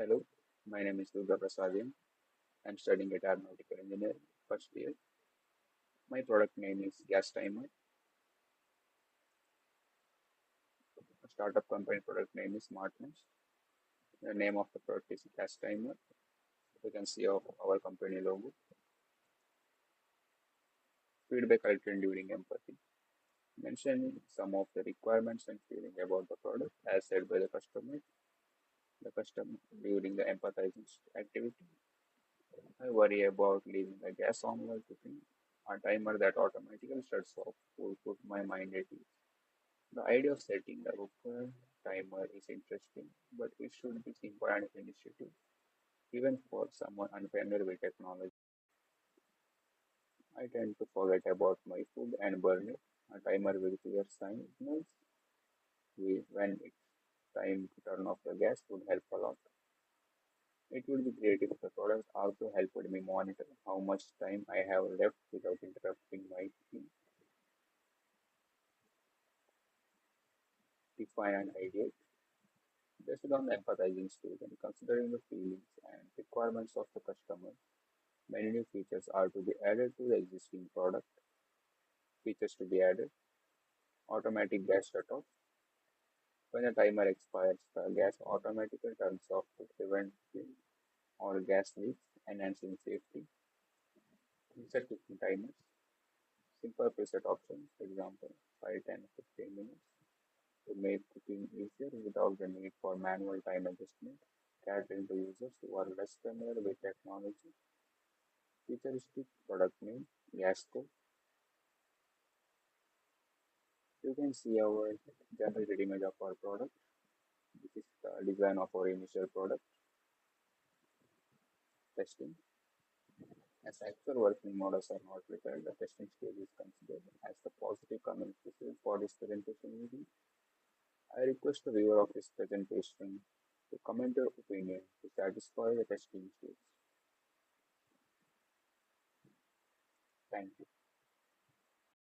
Hello, my name is DURGAPRASAD. I'm studying at aeronautical engineering first year. My product name is Gas Timer. A startup company product name is Smartness. The name of the product is Gas Timer. You can see our company logo. Feedback collected during empathy. Mentioning some of the requirements and feeling about the product as said by the customer. The customer during the empathizing activity. I worry about leaving the gas on while cooking. A timer that automatically shuts off will put my mind at ease. The idea of setting the cooker timer is interesting, but it should be simple and initiative, even for someone unfamiliar with technology. I tend to forget about my food and burn it. A timer with clear signals when it's time to turn off the gas would help a lot. It would be great if the product also helped me monitor how much time I have left without interrupting my team. Define an idea based on the empathizing stage and considering the feelings and requirements of the customer. Many new features are to be added to the existing product. Features to be added: automatic gas shutoff. When a timer expires, the gas automatically turns off to prevent spill or gas leaks, enhancing safety. Preset cooking timers. Simple preset options, for example, 5, 10, 15 minutes to make cooking easier without the need for manual time adjustment. Catering to users who are less familiar with technology. Futuristic product name, Gasco. You can see our generated image of our product. This is the design of our initial product testing. As actual working models are not prepared, the testing stage is considered as the positive communication for this presentation meeting. I request the viewer of this presentation to comment your opinion to satisfy the testing stage. Thank you.